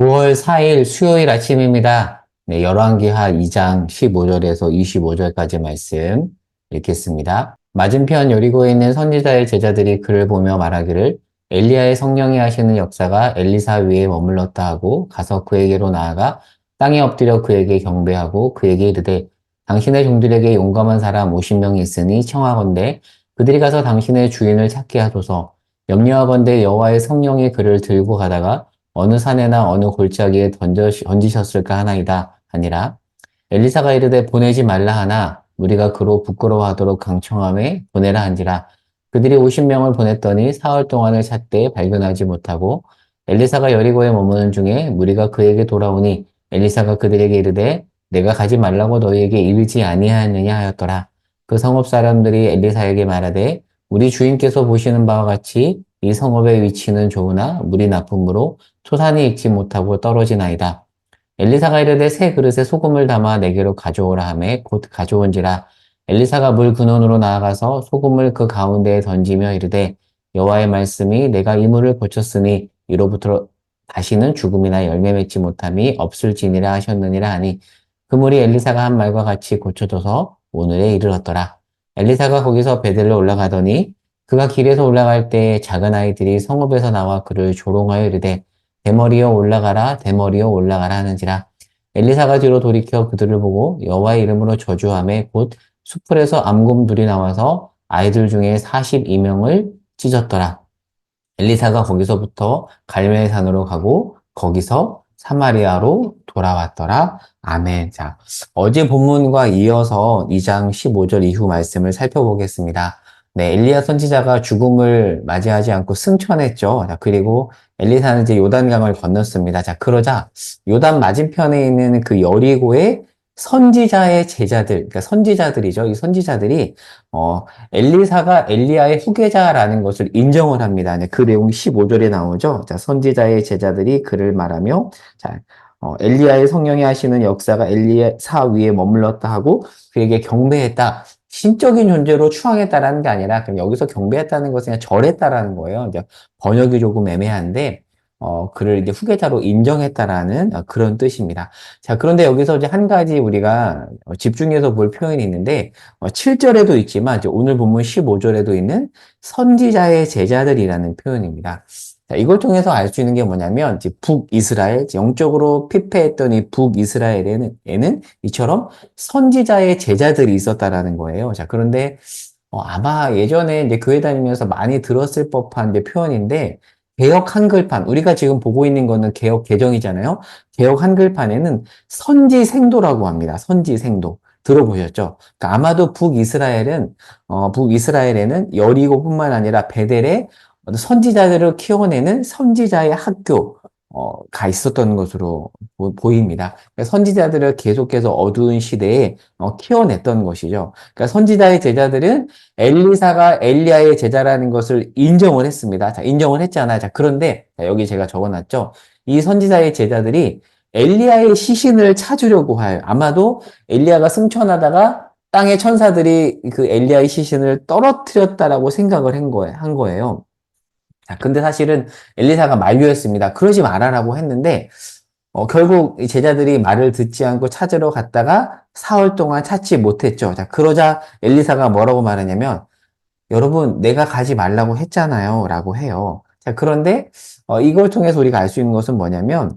9월 4일 수요일 아침입니다. 네, 열왕기하 2장 15절에서 25절까지 말씀 읽겠습니다. 맞은편 여리고에 있는 선지자의 제자들이 그를 보며 말하기를 엘리야의 성령이 하시는 역사가 엘리사 위에 머물렀다 하고 가서 그에게로 나아가 땅에 엎드려 그에게 경배하고 그에게 이르되 당신의 종들에게 용감한 사람 50명이 있으니 청하건대 그들이 가서 당신의 주인을 찾게 하소서. 염려하건대 여호와의 성령이 그를 들고 가다가 어느 산에나 어느 골짜기에 던지셨을까 하나이다 하니라. 엘리사가 이르되 보내지 말라 하나 우리가 그로 부끄러워하도록 강청함에 보내라 한지라. 그들이 50명을 보냈더니 사흘 동안을 찾되 발견하지 못하고 엘리사가 여리고에 머무는 중에 무리가 그에게 돌아오니 엘리사가 그들에게 이르되 내가 가지 말라고 너희에게 이르지 아니하였느냐 하였더라. 그 성읍 사람들이 엘리사에게 말하되 우리 주인께서 보시는 바와 같이 이 성읍의 위치는 좋으나 물이 나쁨으로 토산이 익지 못하고 떨어지나이다. 엘리사가 이르되 새 그릇에 소금을 담아 내게로 가져오라 하매 곧 가져온지라. 엘리사가 물 근원으로 나아가서 소금을 그 가운데에 던지며 이르되 여호와의 말씀이 내가 이 물을 고쳤으니 이로부터 다시는 죽음이나 열매 맺지 못함이 없을지니라 하셨느니라 하니 그 물이 엘리사가 한 말과 같이 고쳐져서 오늘에 이르렀더라. 엘리사가 거기서 베들로 올라가더니 그가 길에서 올라갈 때 작은 아이들이 성읍에서 나와 그를 조롱하여 이르되 대머리여 올라가라 대머리여 올라가라 하는지라. 엘리사가 뒤로 돌이켜 그들을 보고 여호와의 이름으로 저주하매 곧 수풀에서 암곰들이 나와서 아이들 중에 42명을 찢었더라. 엘리사가 거기서부터 갈멜산으로 가고 거기서 사마리아로 돌아왔더라. 아멘. 자, 어제 본문과 이어서 2장 15절 이후 말씀을 살펴보겠습니다. 네, 엘리야 선지자가 죽음을 맞이하지 않고 승천했죠. 자, 그리고 엘리사는 이제 요단강을 건넜습니다. 자, 그러자 요단 맞은편에 있는 그 여리고의 선지자의 제자들, 그러니까 선지자들이죠. 이 선지자들이 엘리사가 엘리야의 후계자라는 것을 인정을 합니다. 네, 그 내용이 15절에 나오죠. 자, 선지자의 제자들이 그를 말하며, 자, 엘리야의 성령이 하시는 역사가 엘리사 위에 머물렀다 하고 그에게 경배했다. 신적인 존재로 추앙했다라는 게 아니라 그럼 여기서 경배했다는 것은 그냥 절했다라는 거예요. 이제 번역이 조금 애매한데 그를 이제 후계자로 인정했다라는 그런 뜻입니다. 자, 그런데 여기서 이제 한 가지 우리가 집중해서 볼 표현이 있는데 7절에도 있지만 이제 오늘 본문 15절에도 있는 선지자의 제자들이라는 표현입니다. 자, 이걸 통해서 알 수 있는 게 뭐냐면 이제 북이스라엘, 영적으로 피폐했던 이 북이스라엘에는 이처럼 선지자의 제자들이 있었다라는 거예요. 자, 그런데 아마 예전에 이제 교회 다니면서 많이 들었을 법한 이제 표현인데 개역 한글판, 우리가 지금 보고 있는 거는 개역 개정이잖아요. 개역 한글판에는 선지생도라고 합니다. 선지생도. 들어보셨죠? 그러니까 아마도 북이스라엘에는 여리고뿐만 아니라 베델에 선지자들을 키워내는 선지자의 학교가 있었던 것으로 보입니다. 그러니까 선지자들을 계속해서 어두운 시대에 키워냈던 것이죠. 그러니까 선지자의 제자들은 엘리사가 엘리야의 제자라는 것을 인정을 했습니다. 자, 인정을 했잖아요. 자, 그런데 여기 제가 적어놨죠. 이 선지자의 제자들이 엘리야의 시신을 찾으려고 할 아마도 엘리야가 승천하다가 땅의 천사들이 그 엘리야의 시신을 떨어뜨렸다라고 생각을 한 거예요. 자, 근데 사실은 엘리사가 만류했습니다. 그러지 말아라고 했는데, 결국 이 제자들이 말을 듣지 않고 찾으러 갔다가 사흘 동안 찾지 못했죠. 자, 그러자 엘리사가 뭐라고 말하냐면, 여러분, 내가 가지 말라고 했잖아요. 라고 해요. 자, 그런데, 이걸 통해서 우리가 알 수 있는 것은 뭐냐면,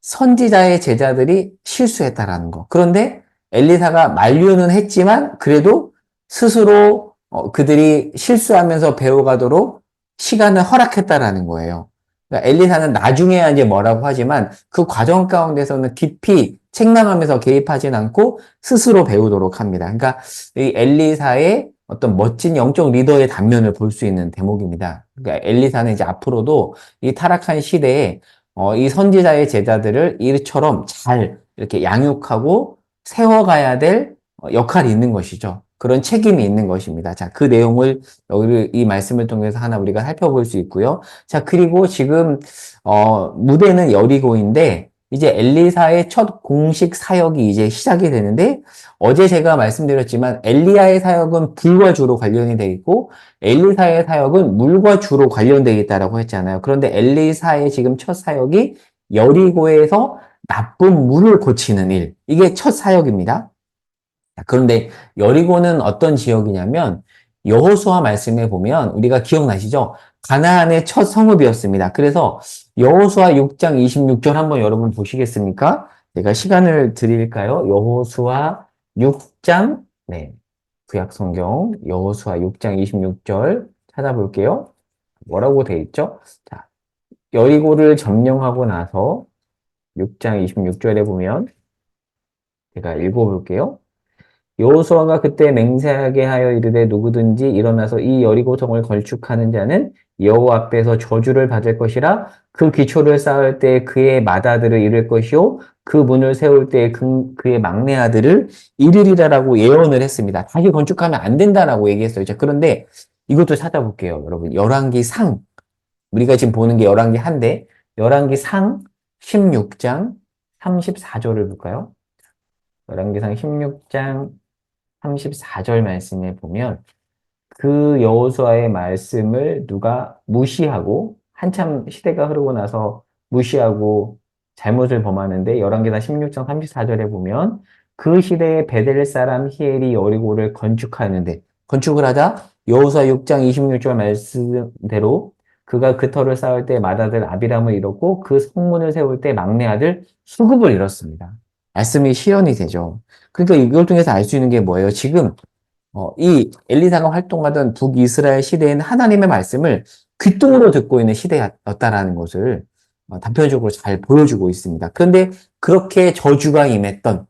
선지자의 제자들이 실수했다라는 거. 그런데 엘리사가 만류는 했지만, 그래도 스스로 그들이 실수하면서 배워가도록 시간을 허락했다라는 거예요. 그러니까 엘리사는 나중에야 이제 뭐라고 하지만 그 과정 가운데서는 깊이 책망하면서 개입하진 않고 스스로 배우도록 합니다. 그러니까 이 엘리사의 어떤 멋진 영적 리더의 단면을 볼 수 있는 대목입니다. 그러니까 엘리사는 이제 앞으로도 이 타락한 시대에 이 선지자의 제자들을 이처럼 잘 이렇게 양육하고 세워가야 될 역할이 있는 것이죠. 그런 책임이 있는 것입니다. 자, 그 내용을 여기 이 말씀을 통해서 하나 우리가 살펴볼 수 있고요. 자, 그리고 지금 무대는 여리고인데 이제 엘리사의 첫 공식 사역이 이제 시작이 되는데 어제 제가 말씀드렸지만 엘리야의 사역은 불과 주로 관련이 되어 있고 엘리사의 사역은 물과 주로 관련되어 있다라고 했잖아요. 그런데 엘리사의 지금 첫 사역이 여리고에서 나쁜 물을 고치는 일. 이게 첫 사역입니다. 그런데 여리고는 어떤 지역이냐면 여호수아 말씀에 보면 우리가 기억나시죠? 가나안의 첫 성읍이었습니다. 그래서 여호수아 6장 26절 한번 여러분 보시겠습니까? 제가 시간을 드릴까요? 여호수아 6장 구약 성경 여호수아 6장 26절 찾아볼게요. 뭐라고 돼 있죠? 자, 여리고를 점령하고 나서 6장 26절에 보면 제가 읽어볼게요. 여호수아가 그때 맹세하게 하여 이르되 누구든지 일어나서 이 여리고성을 건축하는 자는 여호와 앞에서 저주를 받을 것이라. 그 기초를 쌓을 때 그의 맏아들을 잃을 것이요 그 문을 세울 때 그의 막내 아들을 잃으리라라고 예언을 했습니다. 다시 건축하면 안 된다라고 얘기했어요. 자, 그런데 이것도 찾아볼게요. 여러분, 열왕기 상 우리가 지금 보는 게 열왕기 한데 열왕기 상 16장 34절을 볼까요? 열왕기상 16장 34절 말씀에 보면 그 여호수아의 말씀을 누가 무시하고 한참 시대가 흐르고 나서 무시하고 잘못을 범하는데 열왕기상 16장 34절에 보면 그 시대에 베델 사람 히엘이 여리고를 건축하는데 건축을 하자 여호수아 6장 26절 말씀대로 그가 그 터를 쌓을 때 맏아들 아비람을 잃었고 그 성문을 세울 때 막내 아들 수굽을 잃었습니다. 말씀이 실현이 되죠. 그러니까 이걸 통해서 알 수 있는 게 뭐예요? 지금 이 엘리사가 활동하던 북이스라엘 시대에는 하나님의 말씀을 귓등으로 듣고 있는 시대였다라는 것을 단편적으로 잘 보여주고 있습니다. 그런데 그렇게 저주가 임했던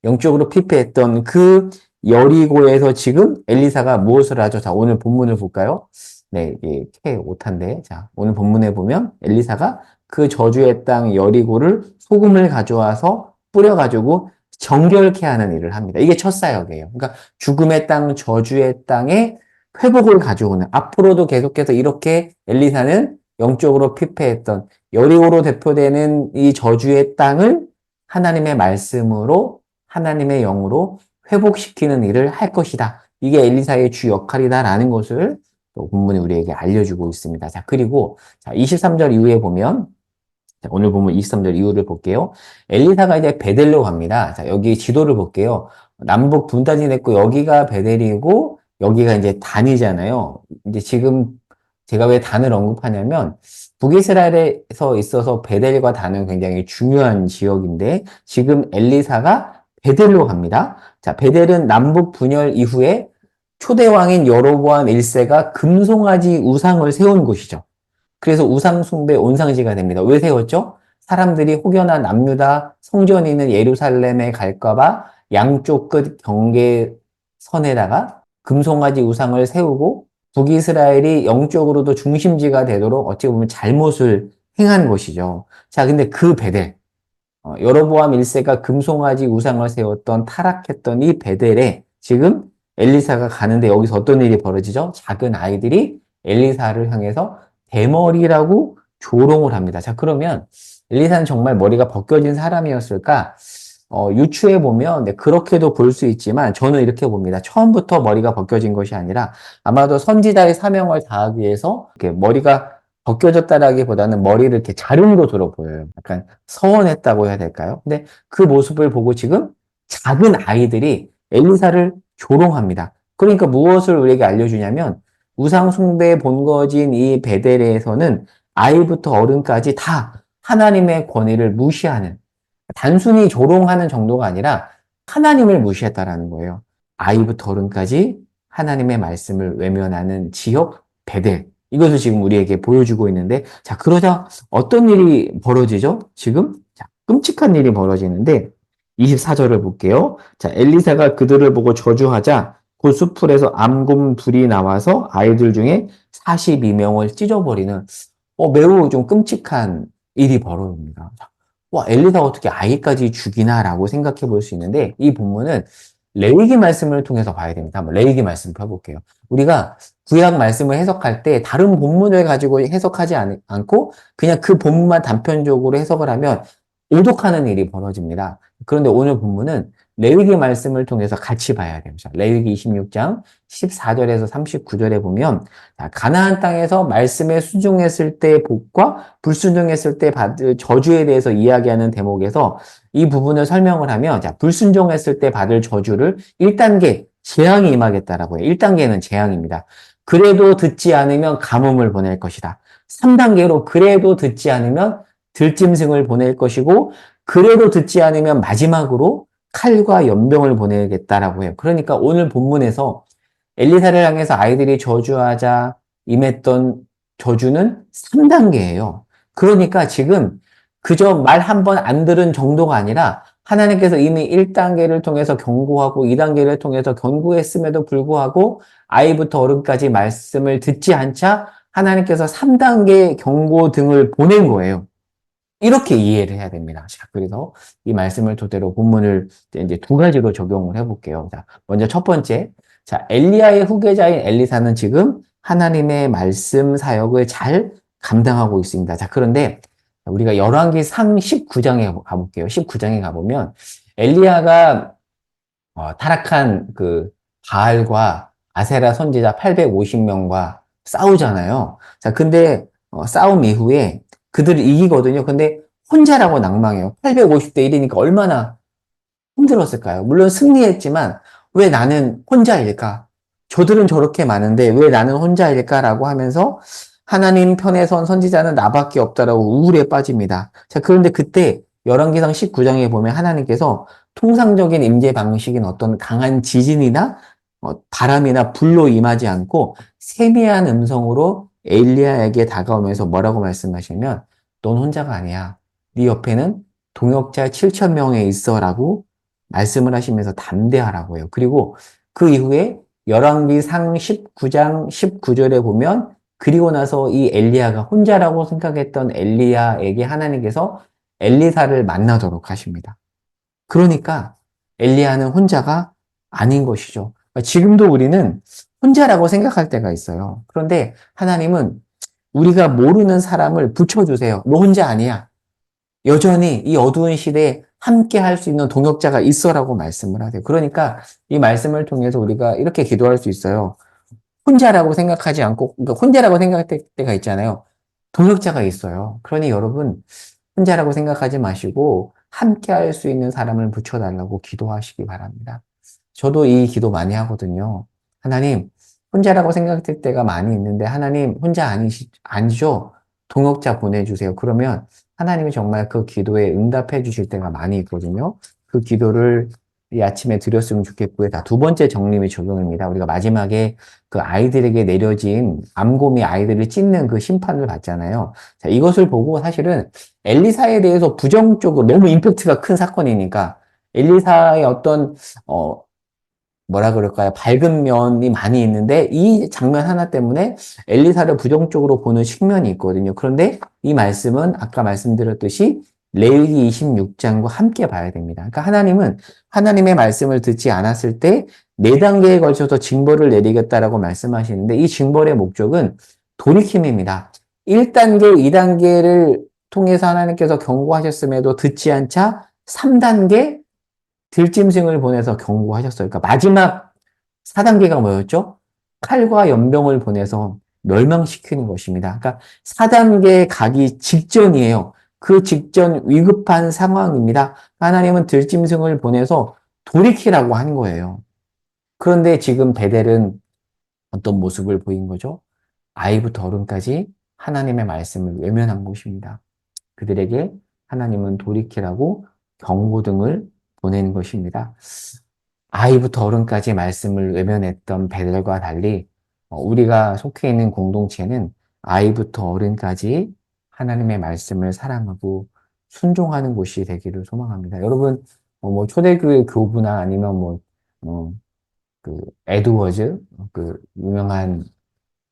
영적으로 피폐했던 그 여리고에서 지금 엘리사가 무엇을 하죠? 자, 오늘 본문을 볼까요? 네, 이게 K5탄데, 자, 오늘 본문에 보면 엘리사가 그 저주의 땅 여리고를 소금을 가져와서 뿌려가지고 정결케 하는 일을 합니다. 이게 첫 사역이에요. 그러니까 죽음의 땅, 저주의 땅에 회복을 가져오는, 앞으로도 계속해서 이렇게 엘리사는 영적으로 피폐했던 여리고로 대표되는 이 저주의 땅을 하나님의 말씀으로 하나님의 영으로 회복시키는 일을 할 것이다. 이게 엘리사의 주 역할이다라는 것을 또 본문이 우리에게 알려주고 있습니다. 자, 그리고 23절 이후에 보면 오늘 보면 23절 이후를 볼게요. 엘리사가 이제 베델로 갑니다. 자, 여기 지도를 볼게요. 남북 분단이 됐고 여기가 베델이고 여기가 이제 단이잖아요. 이제 지금 제가 왜 단을 언급하냐면 북이스라엘에서 있어서 베델과 단은 굉장히 중요한 지역인데 지금 엘리사가 베델로 갑니다. 자, 베델은 남북 분열 이후에 초대 왕인 여로보암 1세가 금송아지 우상을 세운 곳이죠. 그래서 우상 숭배 온상지가 됩니다. 왜 세웠죠? 사람들이 혹여나 남유다 성전이 있는 예루살렘에 갈까봐 양쪽 끝 경계선에다가 금송아지 우상을 세우고 북이스라엘이 영적으로도 중심지가 되도록 어찌 보면 잘못을 행한 것이죠. 자, 근데 그 베델, 여로보암 1세가 금송아지 우상을 세웠던 타락했던 이 베델에 지금 엘리사가 가는데 여기서 어떤 일이 벌어지죠? 작은 아이들이 엘리사를 향해서 대머리라고 조롱을 합니다. 자, 그러면 엘리사는 정말 머리가 벗겨진 사람이었을까? 유추해 보면 그렇게도 볼 수 있지만 저는 이렇게 봅니다. 처음부터 머리가 벗겨진 것이 아니라 아마도 선지자의 사명을 다하기 위해서 이렇게 머리가 벗겨졌다라기보다는 머리를 이렇게 자른 것으로 보여요. 약간 서원했다고 해야 될까요? 근데 그 모습을 보고 지금 작은 아이들이 엘리사를 조롱합니다. 그러니까 무엇을 우리에게 알려주냐면 우상 숭배의 본거지인 이 베델에서는 아이부터 어른까지 다 하나님의 권위를 무시하는 단순히 조롱하는 정도가 아니라 하나님을 무시했다라는 거예요. 아이부터 어른까지 하나님의 말씀을 외면하는 지역 베델. 이것을 지금 우리에게 보여주고 있는데 자, 그러자 어떤 일이 벌어지죠? 지금 자, 끔찍한 일이 벌어지는데 24절을 볼게요. 자, 엘리사가 그들을 보고 저주하자 그 수풀에서 암곰 둘이 나와서 아이들 중에 42명을 찢어버리는 매우 좀 끔찍한 일이 벌어집니다. 와, 엘리사가 어떻게 아이까지 죽이나라고 생각해 볼 수 있는데 이 본문은 레위기 말씀을 통해서 봐야 됩니다. 한번 레위기 말씀 펴볼게요. 우리가 구약 말씀을 해석할 때 다른 본문을 가지고 해석하지 않고 그냥 그 본문만 단편적으로 해석을 하면 오독하는 일이 벌어집니다. 그런데 오늘 본문은 레위기 말씀을 통해서 같이 봐야 됩니다. 레위기 26장 14절에서 39절에 보면 자, 가나안 땅에서 말씀에 순종했을 때의 복과 불순종했을 때 받을 저주에 대해서 이야기하는 대목에서 이 부분을 설명을 하면 자, 불순종했을 때 받을 저주를 1단계 재앙이 임하겠다라고 해요. 1단계는 재앙입니다. 그래도 듣지 않으면 가뭄을 보낼 것이다. 3단계로 그래도 듣지 않으면 들짐승을 보낼 것이고 그래도 듣지 않으면 마지막으로 칼과 연병을 보내겠다라고 해요. 그러니까 오늘 본문에서 엘리사를 향해서 아이들이 저주하자 임했던 저주는 3단계예요. 그러니까 지금 그저 말 한 번 안 들은 정도가 아니라 하나님께서 이미 1단계를 통해서 경고하고 2단계를 통해서 경고했음에도 불구하고 아이부터 어른까지 말씀을 듣지 않자 하나님께서 3단계 경고 등을 보낸 거예요. 이렇게 이해를 해야 됩니다. 자, 그래서 이 말씀을 토대로 본문을 이제 두 가지로 적용을 해볼게요. 자, 먼저 첫 번째. 자, 엘리야의 후계자인 엘리사는 지금 하나님의 말씀 사역을 잘 감당하고 있습니다. 자, 그런데 우리가 열왕기상 19장에 가볼게요. 19장에 가보면 엘리야가 타락한 그 바알과 아세라 선지자 850명과 싸우잖아요. 자, 근데 싸움 이후에 그들을 이기거든요. 근데 혼자라고 낭망해요. 850대 1이니까 얼마나 힘들었을까요? 물론 승리했지만 왜 나는 혼자일까? 저들은 저렇게 많은데 왜 나는 혼자일까라고 하면서 하나님 편에 선 선지자는 나밖에 없다라고 우울에 빠집니다. 자, 그런데 그때 열왕기상 19장에 보면 하나님께서 통상적인 임재 방식인 어떤 강한 지진이나 바람이나 불로 임하지 않고 세미한 음성으로 엘리야에게 다가오면서 뭐라고 말씀하시면 넌 혼자가 아니야. 네 옆에는 동역자 7천 명에 있어라고 말씀을 하시면서 담대하라고 해요. 그리고 그 이후에 열왕기상 19장 19절에 보면 그리고 나서 이 엘리야가 혼자라고 생각했던 엘리야에게 하나님께서 엘리사를 만나도록 하십니다. 그러니까 엘리야는 혼자가 아닌 것이죠. 지금도 우리는 혼자라고 생각할 때가 있어요. 그런데 하나님은 우리가 모르는 사람을 붙여주세요. 너 혼자 아니야. 여전히 이 어두운 시대에 함께 할 수 있는 동역자가 있어라고 말씀을 하세요. 그러니까 이 말씀을 통해서 우리가 이렇게 기도할 수 있어요. 혼자라고 생각하지 않고, 그러니까 혼자라고 생각할 때가 있잖아요. 동역자가 있어요. 그러니 여러분, 혼자라고 생각하지 마시고, 함께 할 수 있는 사람을 붙여달라고 기도하시기 바랍니다. 저도 이 기도 많이 하거든요. 하나님, 혼자라고 생각될 때가 많이 있는데, 하나님, 혼자 아니죠? 동역자 보내주세요. 그러면 하나님이 정말 그 기도에 응답해 주실 때가 많이 있거든요. 그 기도를 이 아침에 드렸으면 좋겠고요. 두 번째 정림이 적용입니다. 우리가 마지막에 그 아이들에게 내려진 암곰이 아이들을 찢는 그 심판을 받잖아요. 자, 이것을 보고 사실은 엘리사에 대해서 부정적으로 너무 임팩트가 큰 사건이니까 엘리사의 어떤 뭐라 그럴까요? 밝은 면이 많이 있는데 이 장면 하나 때문에 엘리사를 부정적으로 보는 측면이 있거든요. 그런데 이 말씀은 아까 말씀드렸듯이 레위기 26장과 함께 봐야 됩니다. 그러니까 하나님은 하나님의 말씀을 듣지 않았을 때 네 단계에 걸쳐서 징벌을 내리겠다라고 말씀하시는데 이 징벌의 목적은 돌이킴입니다. 1단계, 2단계를 통해서 하나님께서 경고하셨음에도 듣지 않자 3단계 들짐승을 보내서 경고하셨어요. 그러니까 마지막 4단계가 뭐였죠? 칼과 연병을 보내서 멸망시키는 것입니다. 그러니까 4단계 가기 직전이에요. 그 직전 위급한 상황입니다. 하나님은 들짐승을 보내서 돌이키라고 한 거예요. 그런데 지금 베델은 어떤 모습을 보인 거죠? 아이부터 어른까지 하나님의 말씀을 외면한 것입니다. 그들에게 하나님은 돌이키라고 경고등을 보낸 것입니다. 아이부터 어른까지 말씀을 외면했던 베델과 달리 우리가 속해 있는 공동체는 아이부터 어른까지 하나님의 말씀을 사랑하고 순종하는 곳이 되기를 소망합니다. 여러분, 뭐 초대교회 교부나 아니면 그 에드워즈, 그 유명한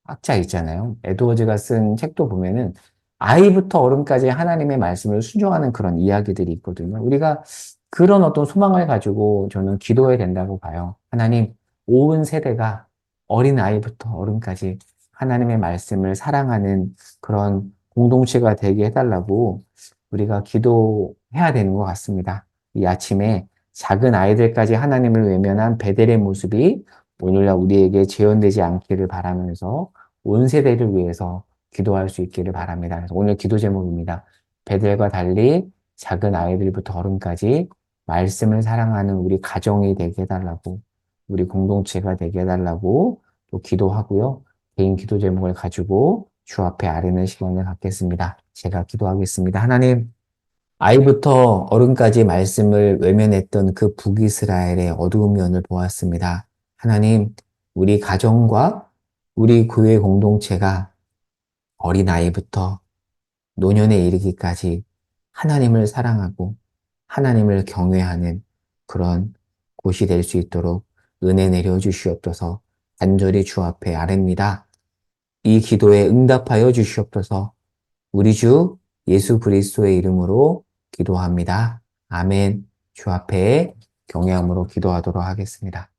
학자 있잖아요. 에드워즈가 쓴 책도 보면은 아이부터 어른까지 하나님의 말씀을 순종하는 그런 이야기들이 있거든요. 우리가 그런 어떤 소망을 가지고 저는 기도해야 된다고 봐요. 하나님, 온 세대가 어린 아이부터 어른까지 하나님의 말씀을 사랑하는 그런 공동체가 되게 해달라고 우리가 기도해야 되는 것 같습니다. 이 아침에 작은 아이들까지 하나님을 외면한 베델의 모습이 오늘날 우리에게 재현되지 않기를 바라면서 온 세대를 위해서 기도할 수 있기를 바랍니다. 그래서 오늘 기도 제목입니다. 베델과 달리 작은 아이들부터 어른까지 말씀을 사랑하는 우리 가정이 되게 해달라고, 우리 공동체가 되게 해달라고 또 기도하고요. 개인 기도 제목을 가지고 주 앞에 아뢰는 시간을 갖겠습니다. 제가 기도하겠습니다. 하나님, 아이부터 어른까지 말씀을 외면했던 그 북이스라엘의 어두운 면을 보았습니다. 하나님, 우리 가정과 우리 교회 공동체가 어린아이부터 노년에 이르기까지 하나님을 사랑하고 하나님을 경외하는 그런 곳이 될 수 있도록 은혜 내려 주시옵소서. 간절히 주 앞에 아뢰니다. 이 기도에 응답하여 주시옵소서. 우리 주 예수 그리스도의 이름으로 기도합니다. 아멘. 주 앞에 경외함으로 기도하도록 하겠습니다.